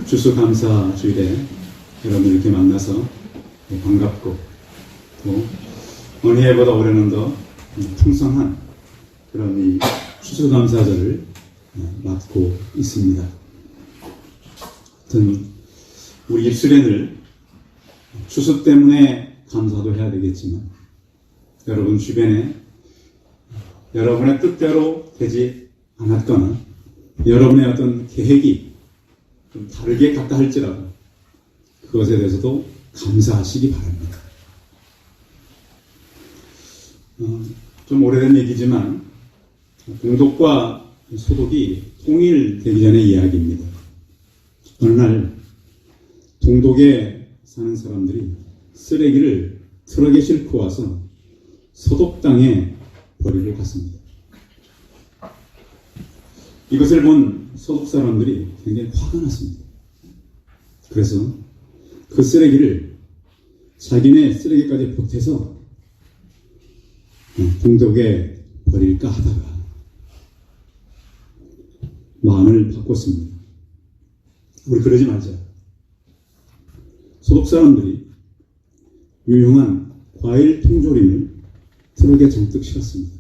추수감사주일에 여러분 이렇게 만나서 반갑고 또 어느 해보다 올해는 더 풍성한 그런 이 추수감사절을 맞고 있습니다. 하여튼 우리 입술에 늘 추수 때문에 감사도 해야 되겠지만 여러분 주변에 여러분의 뜻대로 되지 않았거나 여러분의 어떤 계획이 좀 다르게 갔다 할지라도 그것에 대해서도 감사하시기 바랍니다. 좀 오래된 얘기지만 동독과 소독이 통일되기 전의 이야기입니다. 어느 날 동독에 사는 사람들이 쓰레기를 트럭에 싣고 와서 소독 땅에 버리고 갔습니다. 이것을 본 소독 사람들이 굉장히 화가 났습니다. 그래서 그 쓰레기를 자기네 쓰레기까지 보태서 동독에 버릴까 하다가 마음을 바꿨습니다. 우리 그러지 말자. 소독 사람들이 유용한 과일 통조림을 트럭에 잔뜩 실었습니다.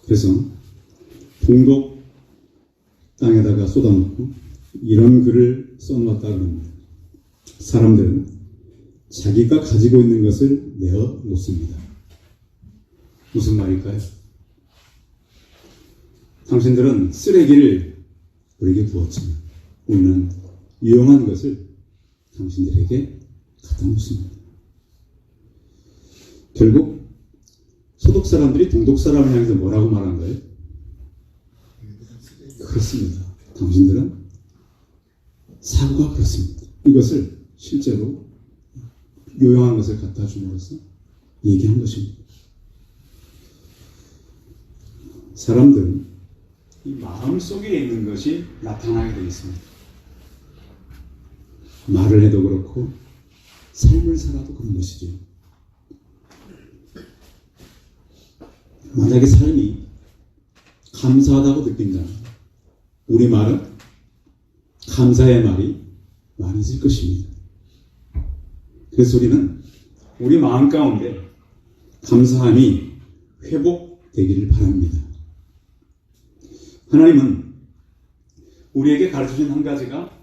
그래서 동독 땅에다가 쏟아놓고 이런 글을 써놓았다 그럽니다. 사람들은 자기가 가지고 있는 것을 내어 놓습니다. 무슨 말일까요? 당신들은 쓰레기를 우리에게 부었지만 우리는 유용한 것을 당신들에게 갖다 놓습니다. 결국 소독 사람들이 동독 사람을 향해서 뭐라고 말한 거예요? 그렇습니다. 당신들은 사고가 그렇습니다. 이것을 실제로 유용한 것을 갖다 줌으로써 얘기한 것입니다. 사람들은 이 마음 속에 있는 것이 나타나게 되어 있습니다. 말을 해도 그렇고 삶을 살아도 그런 것이죠. 만약에 삶이 감사하다고 느낀다면 우리 말은 감사의 말이 많이 있을 것입니다. 그래서 우리는 우리 마음 가운데 감사함이 회복되기를 바랍니다. 하나님은 우리에게 가르쳐준 한 가지가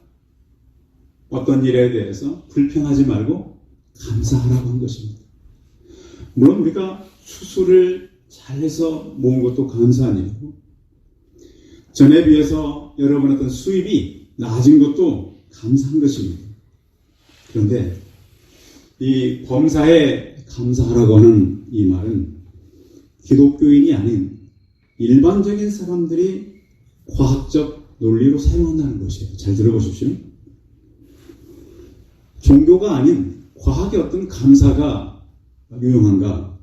어떤 일에 대해서 불평하지 말고 감사하라고 한 것입니다. 물론 우리가 추수를 잘해서 모은 것도 감사한 일이고 전에 비해서 여러분 어떤 수입이 낮은 것도 감사한 것입니다. 그런데 이 범사에 감사하라고 하는 이 말은 기독교인이 아닌 일반적인 사람들이 과학적 논리로 사용한다는 것이에요. 잘 들어보십시오. 종교가 아닌 과학의 어떤 감사가 유용한가?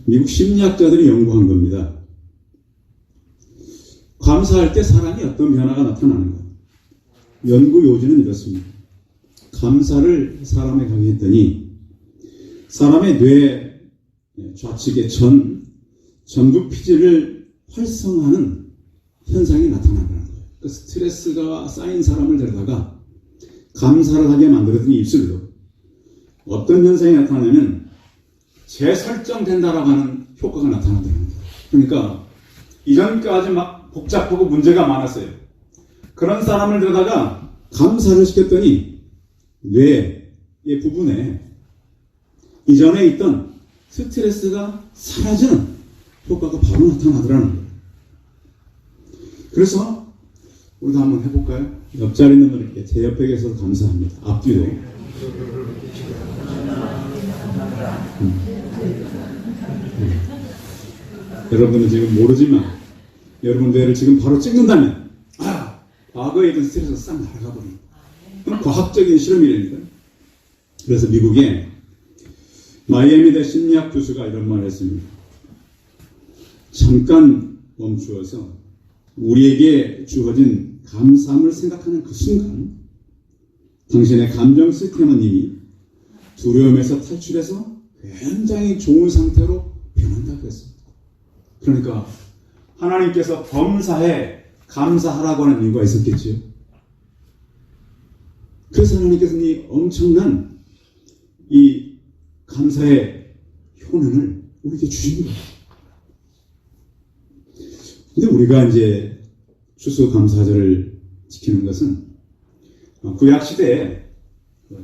미국 심리학자들이 연구한 겁니다. 감사할 때 사람이 어떤 변화가 나타나는가? 연구 요지는 이렇습니다. 감사를 사람에 강요했더니 사람의 뇌 좌측의 전두 피질을 활성화하는 현상이 나타나는 거예요. 그 스트레스가 쌓인 사람을 데려다가 감사를 하게 만들었더니 입술로 어떤 현상이 나타나냐면 재설정된다라고 하는 효과가 나타난다는 거예요. 그러니까 이전까지 막 복잡하고 문제가 많았어요. 그런 사람을 데려다가 감사를 시켰더니 뇌의 부분에 이전에 있던 스트레스가 사라지는 효과가 바로 나타나더라는 거예요. 그래서 우리도 한번 해볼까요? 옆자리 있는 분에게 제 옆에 계셔서 감사합니다. 앞뒤로. 여러분은 지금 모르지만 여러분 뇌를 지금 바로 찍는다면 과거에 있던 스트레스가 싹 날아가 버립니다. 과학적인 실험이라니까요. 그래서 미국의 마이애미대 심리학 교수가 이런 말을 했습니다. 잠깐 멈추어서 우리에게 주어진 감사함을 생각하는 그 순간 당신의 감정 시스템은 이미 두려움에서 탈출해서 굉장히 좋은 상태로 변한다 그랬습니다. 그러니까 하나님께서 범사에 감사하라고 하는 이유가 있었겠지요. 그래서 하나님께서는 이 엄청난 이 감사의 효능을 우리에게 주신 거예요. 근데 우리가 이제 추수감사절을 지키는 것은 구약시대에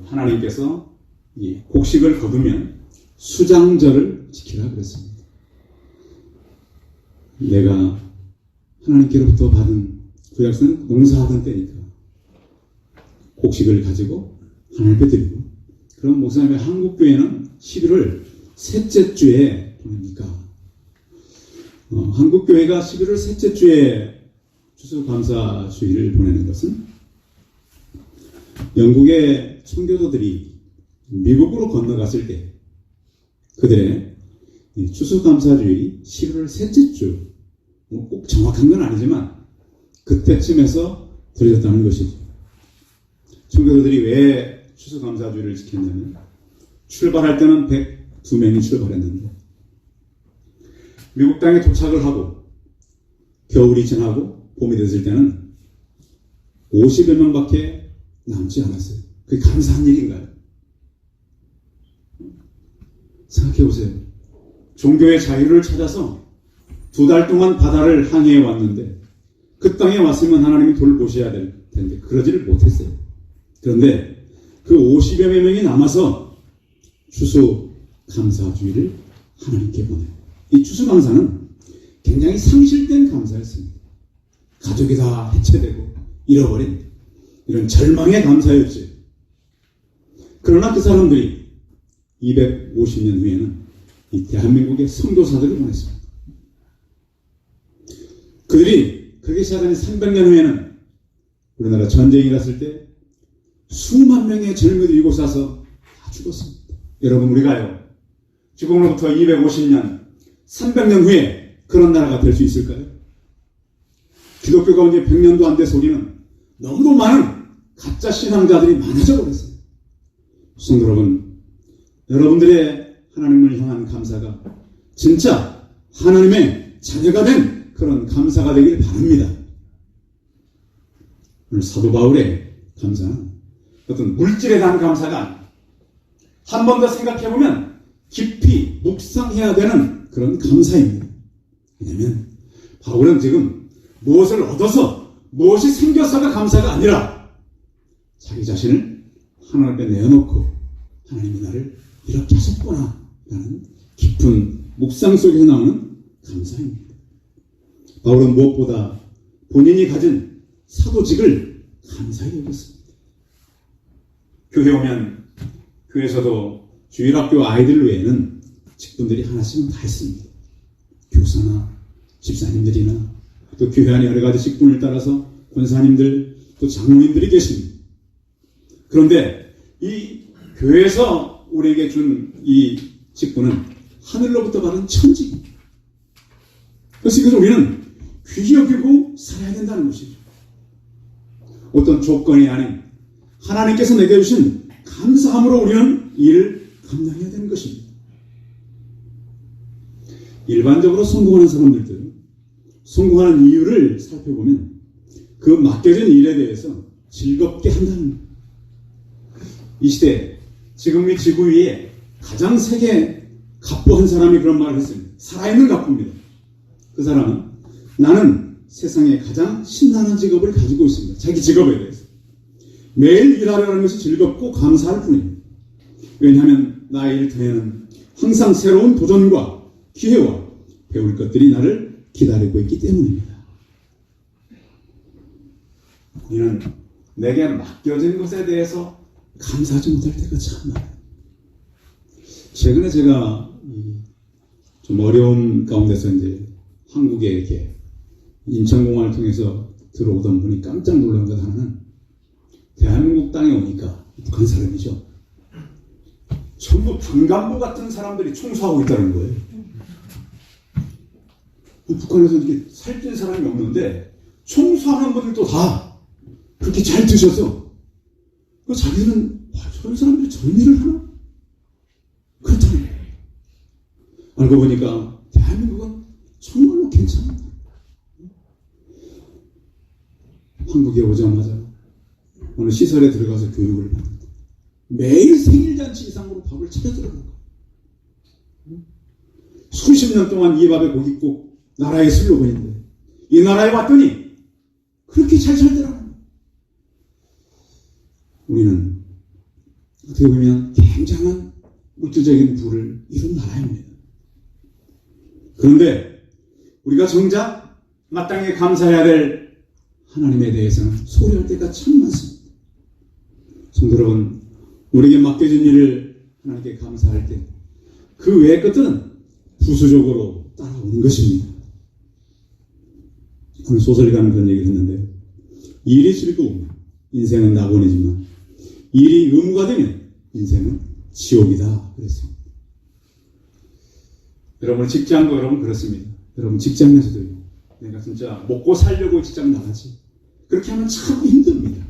하나님께서 이 곡식을 거두면 수장절을 지키라 그랬습니다. 내가 하나님께로부터 받은 구약시대는 농사하던 때니까 곡식을 가지고 하나님께 드리고, 그럼 목사님의 한국교회는 11월 셋째 주에 보냅니까? 한국교회가 11월 셋째 주에 추수감사주의를 보내는 것은 영국의 청교도들이 미국으로 건너갔을 때 그들의 추수감사주의 11월 셋째 주, 꼭 정확한 건 아니지만 그때쯤에서 들어졌다는 것이죠. 청교도들이 왜 추수감사주의를 지켰냐면 출발할 때는 102명이 출발했는데 미국 땅에 도착을 하고 겨울이 지나고 봄이 됐을 때는 50여 명밖에 남지 않았어요. 그게 감사한 일인가요? 생각해 보세요. 종교의 자유를 찾아서 2달 동안 바다를 항해해 왔는데 그 땅에 왔으면 하나님이 돌보셔야 될 텐데 그러지를 못했어요. 그런데 그 50여 명이 남아서 추수감사주의를 하나님께 보내요. 이 추수감사는 굉장히 상실된 감사였습니다. 가족이 다 해체되고 잃어버린 이런 절망의 감사였지. 그러나 그 사람들이 250년 후에는 이 대한민국의 선교사들을 보냈습니다. 그들이 그렇게 시작한 300년 후에는 우리나라 전쟁이 났을 때 수만 명의 젊은이들이 이곳에 와서 다 죽었습니다. 여러분, 우리가요, 지금으로부터 250년, 300년 후에 그런 나라가 될 수 있을까요? 기독교가 이제 100년도 안 돼서 우리는 너무도 많은 가짜 신앙자들이 많아져 버렸어요. 성도 여러분, 여러분들의 하나님을 향한 감사가 진짜 하나님의 자녀가 된 그런 감사가 되길 바랍니다. 오늘 사도 바울의 감사는 어떤 물질에 대한 감사가 아니에요. 한 번 더 생각해보면 깊이 묵상해야 되는 그런 감사입니다. 왜냐하면 바울은 지금 무엇을 얻어서 무엇이 생겨서가 감사가 아니라 자기 자신을 하나님 앞에 내어놓고 하나님이 나를 이렇게 하셨구나 라는 깊은 묵상 속에서 나오는 감사입니다. 바울은 무엇보다 본인이 가진 사도직을 감사히 여겼습니다. 교회 오면 교회에서도 주일학교 아이들 외에는 직분들이 하나씩은 다 있습니다. 교사나 집사님들이나 또 교회 안에 여러 가지 직분을 따라서 권사님들 또 장로님들이 계십니다. 그런데 이 교회에서 우리에게 준 이 직분은 하늘로부터 받은 천직입니다. 그래서 이것을 우리는 귀히 여기고 살아야 된다는 것이죠. 어떤 조건이 아닌 하나님께서 내게 주신 감사함으로 우리는 이를 감당해야 되는 것입니다. 일반적으로 성공하는 사람들도 성공하는 이유를 살펴보면 그 맡겨진 일에 대해서 즐겁게 한다는 거예요. 이 시대, 지금 이 지구 위에 가장 세계 갑부한 사람이 그런 말을 했습니다. 살아있는 갑부입니다. 그 사람은 나는 세상에 가장 신나는 직업을 가지고 있습니다. 자기 직업에 대해서. 매일 일하려는 것이 즐겁고 감사할 뿐입니다. 왜냐하면 나의 일터에는 항상 새로운 도전과 기회와 배울 것들이 나를 기다리고 있기 때문입니다. 우리는 내게 맡겨진 것에 대해서 감사하지 못할 때가 참 많아요. 최근에 제가 좀 어려움 가운데서 이제 한국에 이렇게 인천공항을 통해서 들어오던 분이 깜짝 놀란 것 하나는 대한민국 땅에 오니까 북한 사람이죠. 전부 당간부 같은 사람들이 총수하고 있다는 거예요. 북한에서 이렇게 살찐 사람이 없는데 총수하는 분들도 다 그렇게 잘 드셔서 자기들은 저런 사람들이 저런 일을 하나? 그렇다는 거예요. 알고 보니까 대한민국은 정말로 괜찮습니다. 한국에 오자마자 어느 시설에 들어가서 교육을 받는다. 매일 생일잔치 이상으로 밥을 차려 들어간 거예요. 수십 년 동안 이 밥에 고깃국 나라의 슬로건인데 이 나라에 왔더니 그렇게 잘 살더라고요. 우리는 어떻게 보면 굉장한 물질적인 부를 이룬 나라입니다. 그런데 우리가 정작 마땅히 감사해야 될 하나님에 대해서는 소리할 때가 참 많습니다. 성도 여러분, 우리에게 맡겨진 일을 하나님께 감사할 때 그 외의 것들은 부수적으로 따라오는 것입니다. 오늘 소설가는 그런 얘기를 했는데 일이 즐거우면 인생은 낙원이지만 일이 의무가 되면 인생은 지옥이다 그랬습니다. 여러분 직장도 여러분 그렇습니다. 여러분 직장에서도요. 내가 진짜 먹고 살려고 직장 나가지. 그렇게 하면 참 힘듭니다.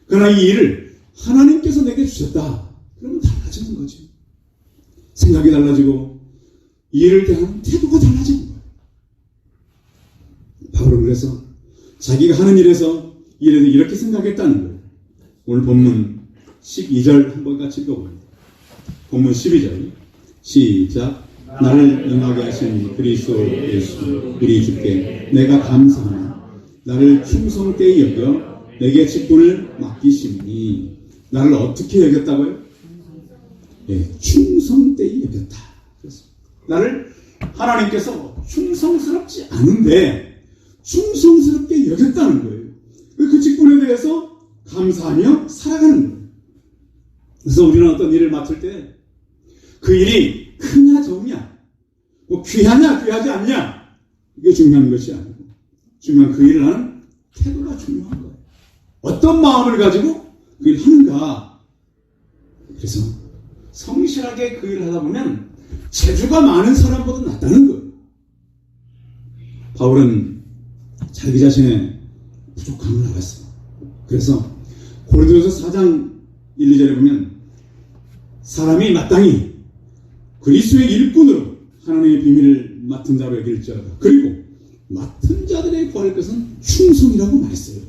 그러나 이 일을 하나님께서 내게 주셨다. 그러면 달라지는 거죠. 생각이 달라지고 이 일을 대하는 태도가 달라지는 거예요. 바울은 그래서 자기가 하는 일에서 일에도 이렇게 생각했다는 거예요. 오늘 본문 12절 한번 같이 읽어봅니다. 본문 12절 시작. 나를 임하게 하신 그리스도 예수 우리 주께 내가 감사하나 나를 충성되이 여겨 내게 직분을 맡기시니 나를 어떻게 여겼다고요? 예, 충성되이 여겼다. 나를 하나님께서 충성스럽지 않은데 충성스럽게 여겼다는 거예요. 그 직분에 대해서 감사하며 살아가는 거예요. 그래서 우리는 어떤 일을 맡을 때 그 일이 크냐 적냐, 뭐 귀하냐 귀하지 않냐 이게 중요한 것이 아니고 중요한 그 일을 하는 태도가 중요한 거예요. 어떤 마음을 가지고 그 일을 하는가. 그래서 성실하게 그 일을 하다 보면 재주가 많은 사람보다 낫다는 거예요. 바울은 자기 자신의 부족함을 알았어요. 그래서 고린도전서 4장 1, 2절에 보면 사람이 마땅히 그리스도의 일꾼으로 하나님의 비밀을 맡은 자로 여길지어다. 그리고 맡은 자들의 구할 것은 충성이라고 말했어요.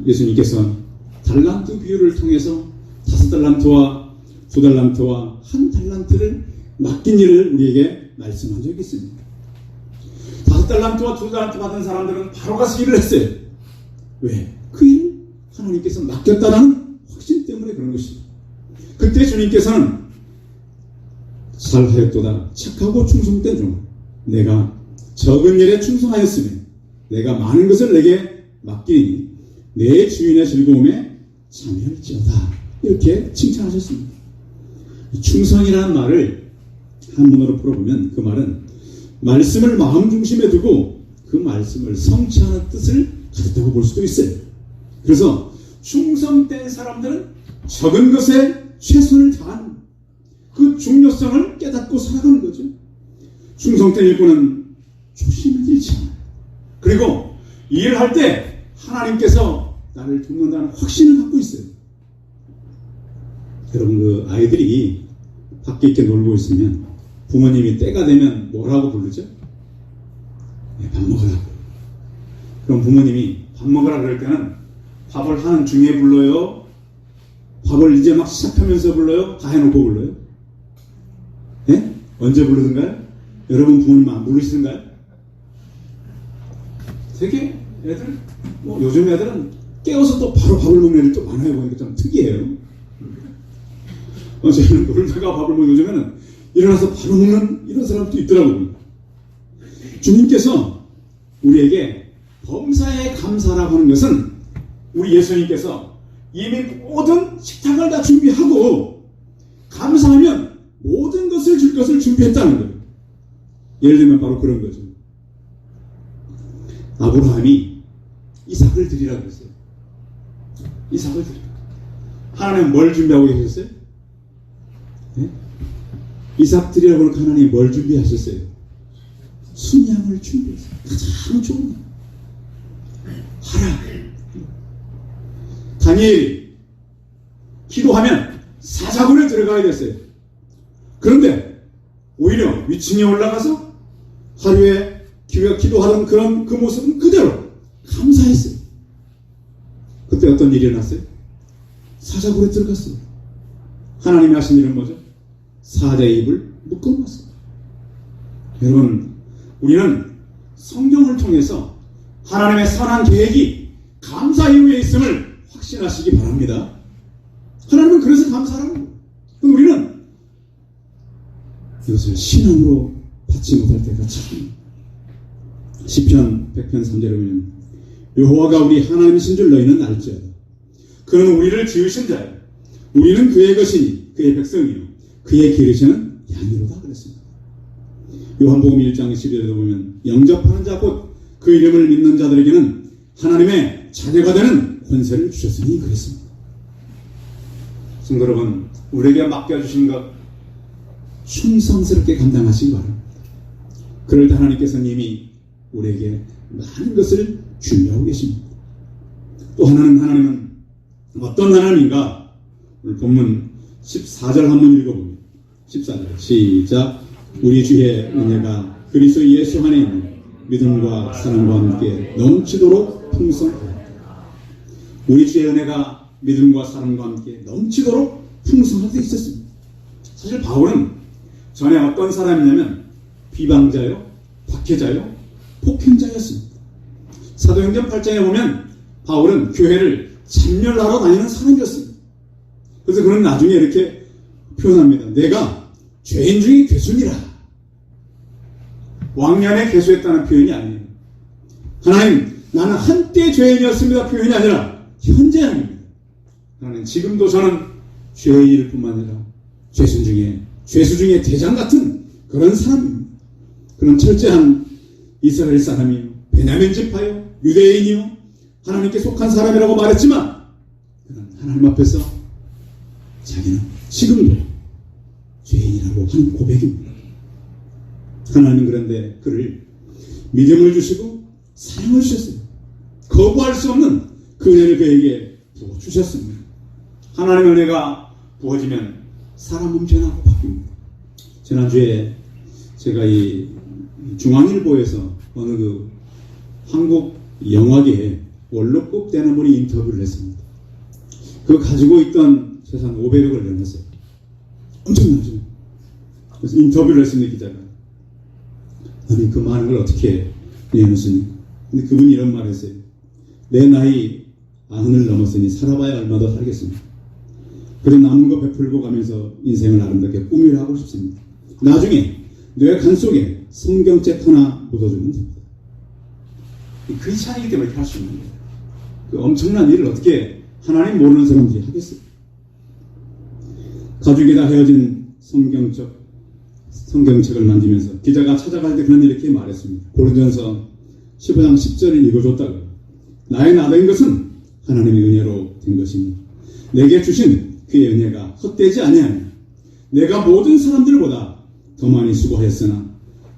예수님께서 달란트 비유를 통해서 5달란트와 2달란트와 1달란트를 맡긴 일을 우리에게 말씀한 적이 있습니다. 5달란트와 2달란트 받은 사람들은 바로 가서 일을 했어요. 왜? 그 일을 하나님께서 맡겼다는 확신 때문에 그런 것입니다. 그때 주님께서는 잘하였도다 착하고 충성된 종 내가 적은 일에 충성하였으면 내가 많은 것을 내게 맡기니 내 주인의 즐거움에 참여할지어다 이렇게 칭찬하셨습니다. 충성이라는 말을 한문으로 풀어보면 그 말은 말씀을 마음 중심에 두고 그 말씀을 성취하는 뜻을 가졌다고 볼 수도 있어요. 그래서 충성된 사람들은 적은 것에 최선을 다하는 그 중요성을 깨닫고 살아가는 거죠. 충성된 일꾼은 조심을 잃지 않아요. 그리고 일을 할 때 하나님께서 나를 돕는다는 확신을 갖고 있어요. 여러분 그 아이들이 밖에 이렇게 놀고 있으면 부모님이 때가 되면 뭐라고 부르죠? 네, 밥 먹으라고. 그럼 부모님이 밥 먹으라 그럴 때는 밥을 하는 중에 불러요? 밥을 이제 막 시작하면서 불러요? 다 해놓고 불러요? 예? 언제 부르던가요? 여러분 부모님 안 부르시던가요? 되게 애들 요즘 애들은 깨워서 또 바로 밥을 먹는 애들 또 많아요. 보니까 좀 특이해요. 저희는 놀다가 밥을 먹고 요즘에는 일어나서 바로 먹는 이런 사람도 있더라고요. 주님께서 우리에게 범사에 감사라고 하는 것은 우리 예수님께서 이미 모든 식탁을 다 준비하고 감사하면 모든 것을 줄 것을 준비했다는 거예요. 예를 들면 바로 그런 거죠. 아브라함이 이삭을 드리라고 했어요. 이삭을 드리라고. 하나님은 뭘 준비하고 계셨어요? 네? 이삭 드리라고 하니까 하나님이 뭘 준비하셨어요? 순양을 준비했어요. 가장 좋은 거. 하라. 다니엘이 기도하면 사자굴에 들어가야 됐어요. 그런데 오히려 위층에 올라가서 하루에 기도하던 그런 그 모습은 그대로 감사했어요. 그때 어떤 일이 일어났어요? 사자굴에 들어갔어요. 하나님이 하신 일은 뭐죠? 사자의 입을 묶어놨어요. 여러분, 우리는 성경을 통해서 하나님의 선한 계획이 감사 이후에 있음을 확신하시기 바랍니다. 하나님은 그래서 감사하라고. 그럼 우리는 이것을 신앙으로 받지 못할 때가 참. 시편 100편 3절에 보면 여호와가 우리 하나님이신 줄 너희는 알지어다. 그는 우리를 지으신 자요 우리는 그의 것이니 그의 백성이요 그의 기르시는 양이로다 그랬습니다. 요한복음 1장 12절에도 보면 영접하는 자 곧 그 이름을 믿는 자들에게는 하나님의 자녀가 되는 권세를 주셨으니 그랬습니다. 성도 여러분, 우리에게 맡겨주신 것 충성스럽게 감당하시기 바랍니다. 그럴 때 하나님께서는 이미 우리에게 많은 것을 준비하고 계십니다. 또 하나님은 어떤 하나님인가? 오늘 본문 14절 한번 읽어봅니다. 14절 시작. 우리 주의 은혜가 그리스도 예수 안에 있는 믿음과 사랑과 함께 넘치도록 풍성하다. 우리 주의 은혜가 믿음과 사랑과 함께 넘치도록 풍성할 수 있었습니다. 사실 바울은 전에 어떤 사람이냐면 비방자요, 박해자요, 폭행자였습니다. 사도행전 8장에 보면 바울은 교회를 참멸하러 다니는 사람이었습니다. 그래서 그는 나중에 이렇게 표현합니다. 내가 죄인 중에 괴순이라. 왕년에 괴수했다는 표현이 아니에요. 하나님, 나는 한때 죄인이었습니다 표현이 아니라 현재 아닙니다. 하나님, 지금도 저는 죄인일 뿐만 아니라 죄수 중에 대장 같은 그런 사람입니다. 그런 철저한 이스라엘 사람이요, 베냐민 지파요, 유대인이요, 하나님께 속한 사람이라고 말했지만 하나님 앞에서 자기는 지금도 죄인이라고 하는 고백입니다. 하나님은 그런데 그를 믿음을 주시고 사랑을 주셨어요. 거부할 수 없는 그 은혜를 그에게 부어주셨습니다. 하나님의 은혜가 부어지면 사람은 변하고 바뀝니다. 지난주에 제가 이 중앙일보에서 어느 그 한국 영화계에 원로급 되는 분이 인터뷰를 했습니다. 그 가지고 있던 재산 500억을 내놨어요. 엄청나죠. 그래서 인터뷰를 했습니다. 기자가. 아니 그 많은 걸 어떻게 내놓습니까? 근데 그분이 이런 말을 했어요. 내 나이 90을 넘었으니 살아봐야 얼마 더 살겠습니다. 그래 남은 거 베풀고 가면서 인생을 아름답게 꾸미려 하고 싶습니다. 나중에 뇌 간 속에 성경책 하나 묻어주면 됩니다. 크리스찬이기 때문에 이렇게 할 수 있는 거예요. 그 엄청난 일을 어떻게 하나님 모르는 사람들이 하겠어요? 가족이 다 헤어진 성경책을 만지면서 기자가 찾아갈 때 그런 이렇게 말했습니다. 고린도전서 15장 10절을 읽어줬다고. 나의 나된 것은 하나님의 은혜로 된 것입니다. 내게 주신 그의 은혜가 헛되지 아니하니 내가 모든 사람들보다 더 많이 수고하였으나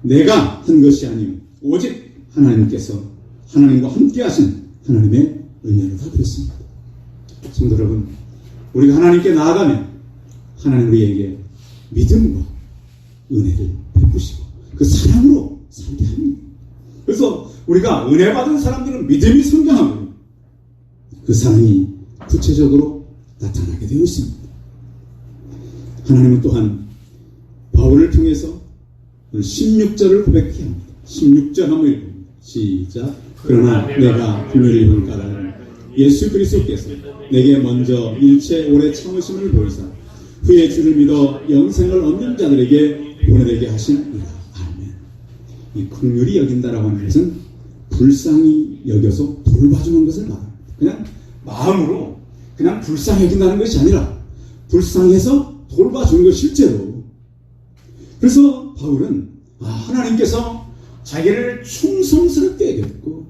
내가 한 것이 아니요 오직 하나님께서 하나님과 함께 하신 하나님의 은혜로다 그랬습니다. 성도 여러분, 우리가 하나님께 나아가면 하나님 우리에게 믿음과 은혜를 베푸시고 그 사랑으로 살게 합니다. 그래서 우리가 은혜 받은 사람들은 믿음이 성장하고 그 사랑이 구체적으로 나타나게 되어 있습니다. 하나님은 또한 바울을 통해서 16절을 고백해야 합니다. 16절 한번 읽어봅니다. 시작. 그러나 내가 분유를 입은 까닭은 예수 그리스도께서 내게 먼저 일체 오래 참으심을 보이사 후에 주를 믿어 영생을 얻는 자들에게 보내되게 하심이라. 아멘. 이 긍휼히 여긴다라고 하는 것은 불쌍히 여겨서 돌봐주는 것을 말합니다. 그냥 마음으로 그냥 불쌍히 여긴다는 것이 아니라 불쌍해서 돌봐주는 것 실제로. 그래서 바울은 하나님께서 자기를 충성스럽게 여겼고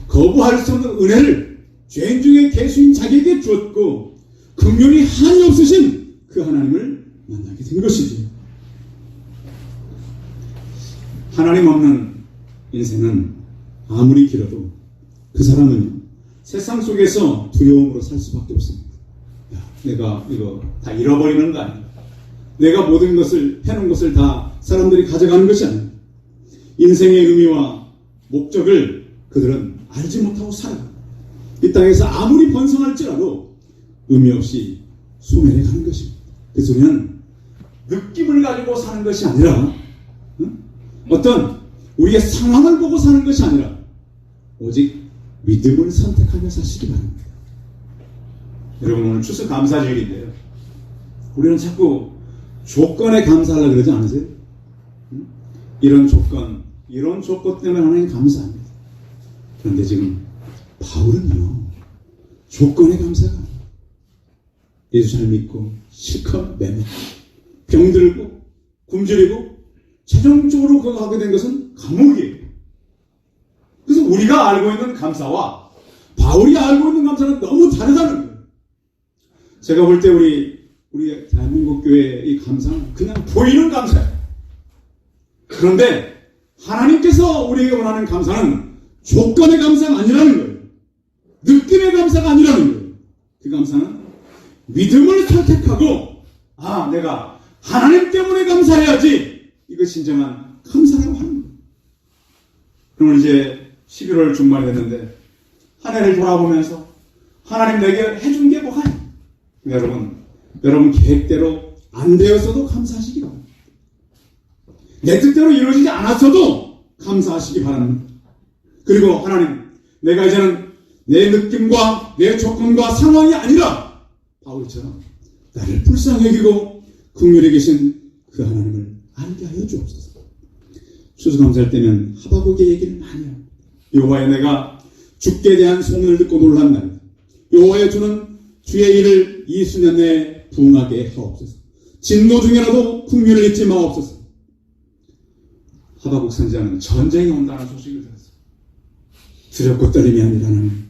거부할 수 없는 은혜를 죄인 중에 괴수인 자기에게 주었고 긍휼이 한이 없으신 그 하나님을 만나게 된 것이지. 하나님 없는 인생은 아무리 길어도 그 사람은 세상 속에서 두려움으로 살 수밖에 없습니다. 내가 이거 다 잃어버리는 거 아니야. 내가 모든 것을 해놓은 것을 다 사람들이 가져가는 것이 아니야. 인생의 의미와 목적을 그들은 알지 못하고 살아가. 이 땅에서 아무리 번성할지라도 의미 없이 소멸해 가는 것입니다. 그래서 우리는 느낌을 가지고 사는 것이 아니라 어떤 우리의 상황을 보고 사는 것이 아니라 오직 믿음을 선택하며 사시기 바랍니다. 여러분, 오늘 추수감사주일인데요. 우리는 자꾸 조건에 감사하려고 그러지 않으세요? 이런 조건 때문에 하나님 감사합니다. 그런데 지금 바울은요, 조건에 감사가 아니에요. 예수 잘 믿고 실컷 매매 병들고 굶주리고 최종적으로 그거 하게 된 것은 감옥이에요. 그래서 우리가 알고 있는 감사와 바울이 알고 있는 감사는 너무 다르다는 거예요. 제가 볼 때 우리 대한민국 교회의 이 감사는 그냥 보이는 감사예요. 그런데 하나님께서 우리에게 원하는 감사는 조건의 감사가 아니라는 거예요. 느낌의 감사가 아니라는 거예요. 그 감사는 믿음을 선택하고 내가 하나님 때문에 감사해야지, 이것이 진정한 감사라고 하는 거예요. 그러면 이제 11월 중반이 됐는데 한 해를 돌아보면서 하나님 내게 해준 게 뭐가 있나요? 여러분 계획대로 안 되었어도 감사하시기 바랍니다. 내 뜻대로 이루어지지 않았어도 감사하시기 바랍니다. 그리고 하나님, 내가 이제는 내 느낌과 내 조건과 상황이 아니라 바울처럼 나를 불쌍히 여기고 긍휼히 계신 그 하나님을 알게 하여 주옵소서. 추수감사할 때면 하박국의 얘기를 많이 합니다. 여호와여, 내가 주께 대한 소문을 듣고 놀랐나이다. 여호와여, 주는 주의 일을 이 수년 내에 부응하게 하옵소서. 진노 중에라도 긍휼을 잊지 마옵소서. 하박국 선지자는 전쟁이 온다는 소식을 들었어요. 두렵고 떨림이 아니라 하나님,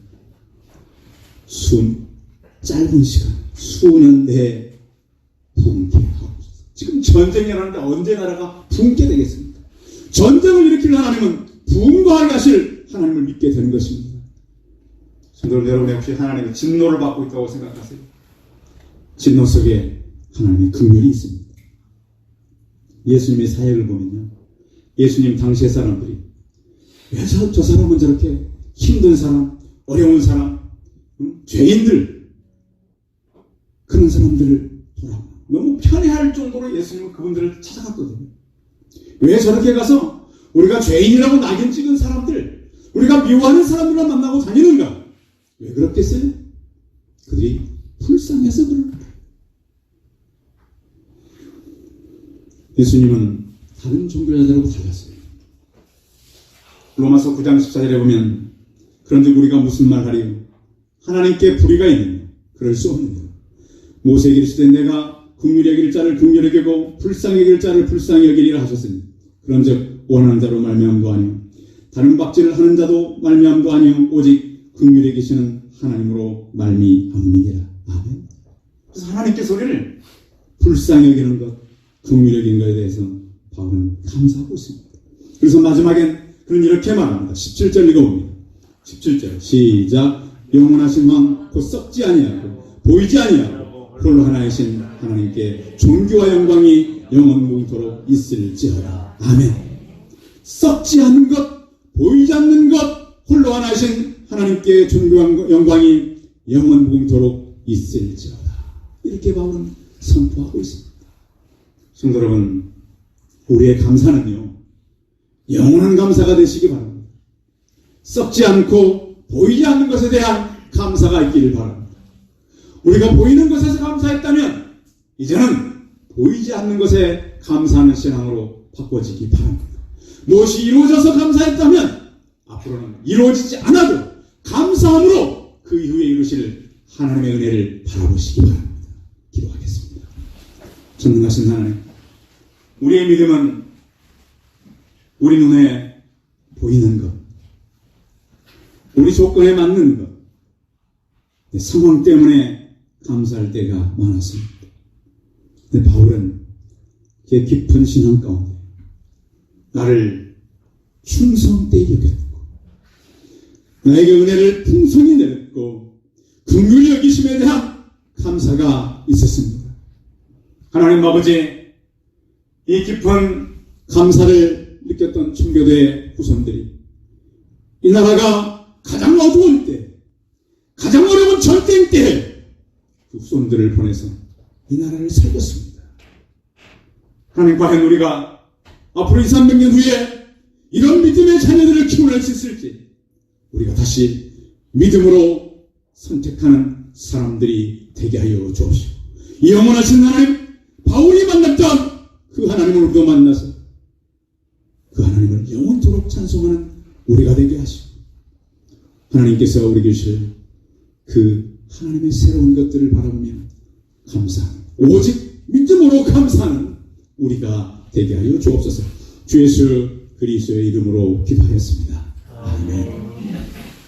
짧은 시간, 수년 내에 붕괴 하옵소서. 지금 전쟁이 일어나는데 언제 나라가 붕괴 되겠습니까? 전쟁을 일으킬 하나님은 붕괴하게 하실 하나님을 믿게 되는 것입니다. 성도들 여러분, 혹시 하나님이 진노를 받고 있다고 생각하세요? 진노 속에 하나님의 긍휼이 있습니다. 예수님의 사역을 보면요, 예수님 당시의 사람들이 왜 저 사람은 저렇게 힘든 사람, 어려운 사람, 죄인들, 그런 사람들을 돌아보고 너무 편애할 정도로 예수님은 그분들을 찾아갔거든요. 왜 저렇게 가서 우리가 죄인이라고 낙인 찍은 사람들, 우리가 미워하는 사람들만 만나고 다니는가? 왜 그렇겠어요? 그들이 불쌍해서 그런 거예요. 예수님은 다른 종교자들하고 달랐어요. 로마서 9장 14절에 보면, 그런데 우리가 무슨 말 하리요? 하나님께 불의가 있느냐? 그럴 수 없느냐? 모세에게 이르시되 내가 긍휼히 여길 자를 긍휼히 여기고 불쌍히 여길 자를 불쌍히 여기리라 하셨으니, 그런즉 원하는 자로 말미암도 아니요 다른 박질을 하는 자도 말미암도 아니요 오직 긍휼히 여기시는 하나님으로 말미암음이니라. 아멘. 그래서 하나님께서 우리를 불쌍히 여기는 것, 긍휼히 여기는 것에 대해서 바울은 감사하고 있습니다. 그래서 마지막엔 그는 이렇게 말합니다. 17절 읽어봅니다. 17절 시작. 영원하신 왕 곧 썩지 아니하고 보이지 아니하고 홀로 하나이신 하나님께 존귀와 영광이 영원무궁토록 있을지어다. 아멘. 썩지 않는 것, 보이지 않는 것, 홀로 하나이신 하나님께 존귀와 영광이 영원무궁토록 있을지어다. 이렇게 바울은 선포하고 있습니다. 성도 여러분, 우리의 감사는요, 영원한 감사가 되시기 바랍니다. 썩지 않고 보이지 않는 것에 대한 감사가 있기를 바랍니다. 우리가 보이는 것에서 감사했다면 이제는 보이지 않는 것에 감사하는 신앙으로 바꿔지기 바랍니다. 무엇이 이루어져서 감사했다면 앞으로는 이루어지지 않아도 감사함으로 그 이후에 이루실 하나님의 은혜를 바라보시기 바랍니다. 기도하겠습니다. 전능하신 하나님, 우리의 믿음은 우리 눈에 보이는 것, 우리 조건에 맞는 것, 내 상황 때문에 감사할 때가 많았습니다. 근데 바울은 제 깊은 신앙 가운데 나를 충성되게 여겼고 나에게 은혜를 풍성히 내렸고 긍휼히 여기심에 대한 감사가 있었습니다. 하나님 아버지, 이 깊은 감사를 느꼈던 청교도의 후손들이 이 나라가 가장 어두울 때, 손들을 보내서 이 나라를 살렸습니다. 하나님, 과연 우리가 앞으로 2, 300년 후에 이런 믿음의 자녀들을 키워낼 수 있을지, 우리가 다시 믿음으로 선택하는 사람들이 되게 하여 주옵시고, 이 영원하신 하나님, 바울이 만났던 그 하나님을 우리도 만나서 그 하나님을 영원토록 찬송하는 우리가 되게 하시고, 하나님께서 우리 주실 그 하나님의 새로운 것들을 바라보며 감사하는, 오직 믿음으로 감사하는 우리가 되게 하여 주옵소서. 주 예수 그리스도의 이름으로 기도하였습니다. 아멘.